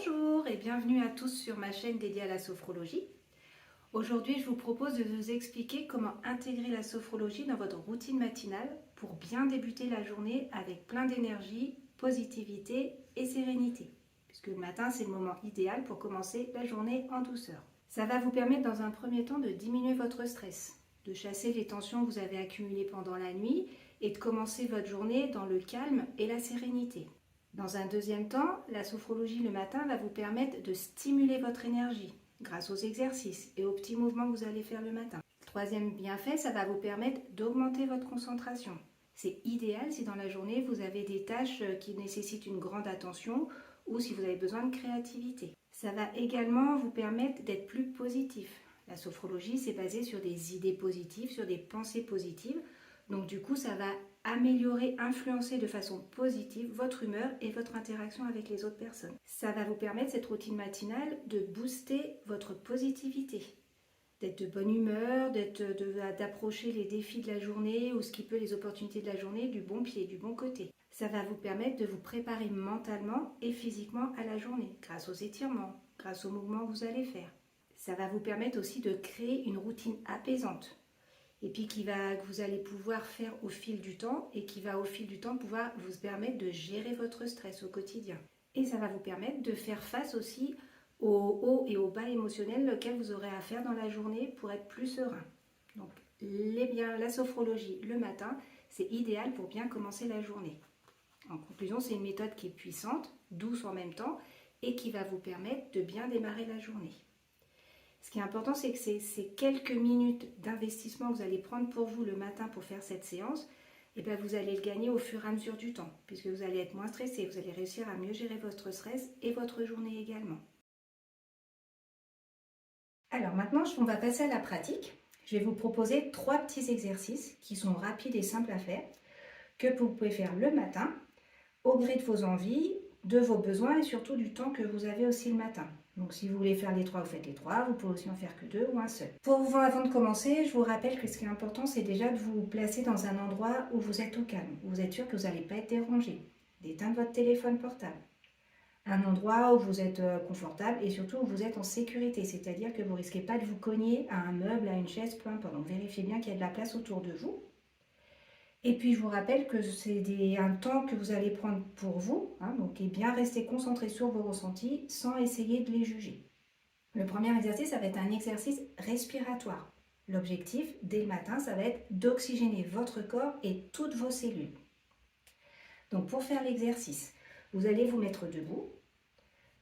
Bonjour et bienvenue à tous sur ma chaîne dédiée à la sophrologie. Aujourd'hui, je vous propose de vous expliquer comment intégrer la sophrologie dans votre routine matinale pour bien débuter la journée avec plein d'énergie, positivité et sérénité. Puisque le matin, c'est le moment idéal pour commencer la journée en douceur. Ça va vous permettre dans un premier temps de diminuer votre stress, de chasser les tensions que vous avez accumulées pendant la nuit et de commencer votre journée dans le calme et la sérénité. Dans un deuxième temps, la sophrologie le matin va vous permettre de stimuler votre énergie grâce aux exercices et aux petits mouvements que vous allez faire le matin. Troisième bienfait, ça va vous permettre d'augmenter votre concentration. C'est idéal si dans la journée vous avez des tâches qui nécessitent une grande attention ou si vous avez besoin de créativité. Ça va également vous permettre d'être plus positif. La sophrologie, c'est basé sur des idées positives, sur des pensées positives. Donc du coup, ça va améliorer, influencer de façon positive votre humeur et votre interaction avec les autres personnes. Ça va vous permettre, cette routine matinale, de booster votre positivité, d'être de bonne humeur, d'approcher les défis de la journée ou ce qui peut les opportunités de la journée du bon pied, du bon côté. Ça va vous permettre de vous préparer mentalement et physiquement à la journée, grâce aux étirements, grâce aux mouvements que vous allez faire. Ça va vous permettre aussi de créer une routine apaisante et puis que vous allez pouvoir faire au fil du temps et qui va au fil du temps pouvoir vous permettre de gérer votre stress au quotidien. Et ça va vous permettre de faire face aussi aux hauts et aux bas émotionnels auxquels vous aurez à faire dans la journée pour être plus serein. Donc la sophrologie le matin, c'est idéal pour bien commencer la journée. En conclusion, c'est une méthode qui est puissante, douce en même temps et qui va vous permettre de bien démarrer la journée. Ce qui est important, c'est que ces quelques minutes d'investissement que vous allez prendre pour vous le matin pour faire cette séance, et bien vous allez le gagner au fur et à mesure du temps, puisque vous allez être moins stressé, vous allez réussir à mieux gérer votre stress et votre journée également. Alors maintenant, on va passer à la pratique. Je vais vous proposer 3 petits exercices qui sont rapides et simples à faire, que vous pouvez faire le matin, au gré de vos envies, de vos besoins et surtout du temps que vous avez aussi le matin. Donc si vous voulez faire les 3, vous faites les 3, vous pouvez aussi en faire que 2 ou un seul. Avant de commencer, je vous rappelle que ce qui est important, c'est déjà de vous placer dans un endroit où vous êtes au calme, où vous êtes sûr que vous n'allez pas être dérangé, d'éteindre votre téléphone portable. Un endroit où vous êtes confortable et surtout où vous êtes en sécurité, c'est-à-dire que vous ne risquez pas de vous cogner à un meuble, à une chaise, peu importe. Donc vérifiez bien qu'il y a de la place autour de vous. Et puis je vous rappelle que c'est un temps que vous allez prendre pour vous, donc et bien rester concentré sur vos ressentis sans essayer de les juger. Le premier exercice, ça va être un exercice respiratoire. L'objectif, dès le matin, ça va être d'oxygéner votre corps et toutes vos cellules. Donc pour faire l'exercice, vous allez vous mettre debout,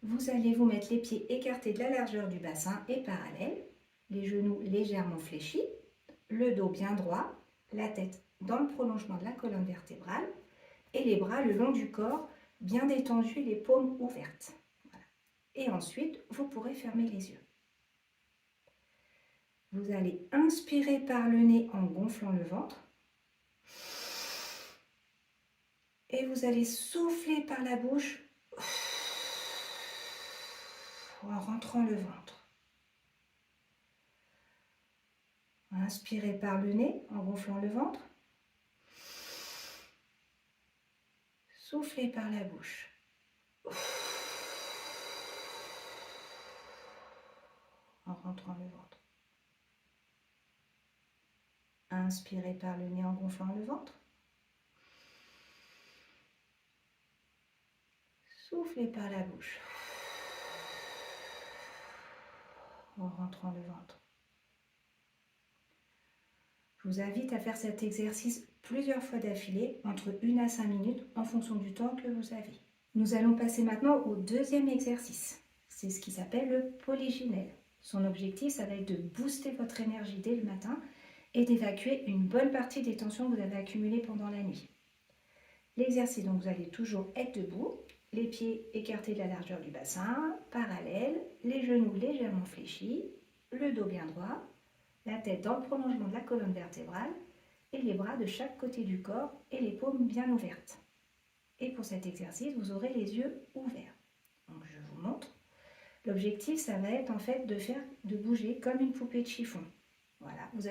vous allez vous mettre les pieds écartés de la largeur du bassin et parallèles, les genoux légèrement fléchis, le dos bien droit, la tête dans le prolongement de la colonne vertébrale et les bras le long du corps, bien détendus, les paumes ouvertes. Voilà. Et ensuite, vous pourrez fermer les yeux. Vous allez inspirer par le nez en gonflant le ventre. Et vous allez souffler par la bouche en rentrant le ventre. Inspirez par le nez en gonflant le ventre. Soufflez par la bouche. En rentrant le ventre. Inspirez par le nez en gonflant le ventre. Soufflez par la bouche. En rentrant le ventre. Je vous invite à faire cet exercice plusieurs fois d'affilée, entre 1 à 5 minutes, en fonction du temps que vous avez. Nous allons passer maintenant au deuxième exercice. C'est ce qui s'appelle le polyginelle. Son objectif, ça va être de booster votre énergie dès le matin et d'évacuer une bonne partie des tensions que vous avez accumulées pendant la nuit. L'exercice, donc vous allez toujours être debout, les pieds écartés de la largeur du bassin, parallèles, les genoux légèrement fléchis, le dos bien droit, la tête dans le prolongement de la colonne vertébrale et les bras de chaque côté du corps et les paumes bien ouvertes. Et pour cet exercice, vous aurez les yeux ouverts. Donc je vous montre. L'objectif, ça va être en fait de bouger comme une poupée de chiffon. Voilà, vous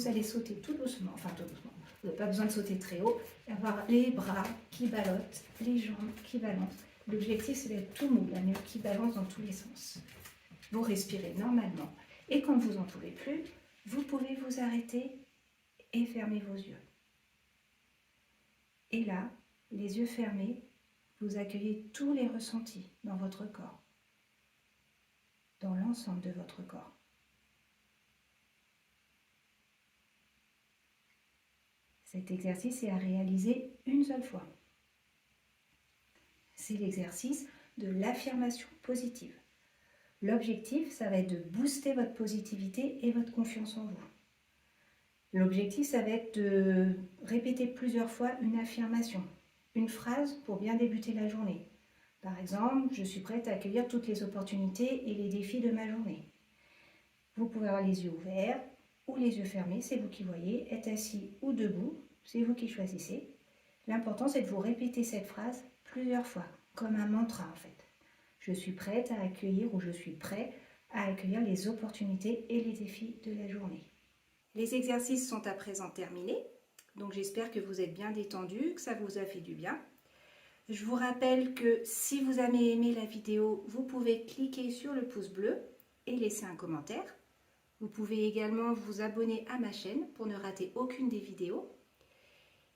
allez sauter tout doucement, enfin tout doucement. Vous n'avez pas besoin de sauter très haut. Avoir les bras qui ballottent, les jambes qui balancent L'objectif, c'est d'être tout mou, la nuque qui balance dans tous les sens. Vous respirez normalement. Et quand vous n'en pouvez plus, vous pouvez vous arrêter et fermer vos yeux. Et là, les yeux fermés, vous accueillez tous les ressentis dans votre corps, dans l'ensemble de votre corps. Cet exercice est à réaliser une seule fois. C'est l'exercice de l'affirmation positive. L'objectif, ça va être de booster votre positivité et votre confiance en vous. L'objectif, ça va être de répéter plusieurs fois une affirmation, une phrase pour bien débuter la journée. Par exemple, je suis prête à accueillir toutes les opportunités et les défis de ma journée. Vous pouvez avoir les yeux ouverts ou les yeux fermés, c'est vous qui voyez, être assis ou debout, c'est vous qui choisissez. L'important, c'est de vous répéter cette phrase plusieurs fois, comme un mantra en fait. Je suis prête à accueillir ou je suis prêt à accueillir les opportunités et les défis de la journée. Les exercices sont à présent terminés, donc j'espère que vous êtes bien détendus, que ça vous a fait du bien. Je vous rappelle que si vous avez aimé la vidéo, vous pouvez cliquer sur le pouce bleu et laisser un commentaire. Vous pouvez également vous abonner à ma chaîne pour ne rater aucune des vidéos.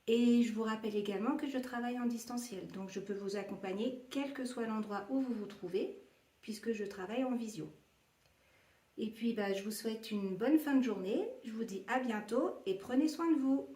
Et je vous rappelle également que je travaille en distanciel, donc je peux vous accompagner quel que soit l'endroit où vous vous trouvez, puisque je travaille en visio. Et puis je vous souhaite une bonne fin de journée, je vous dis à bientôt et prenez soin de vous.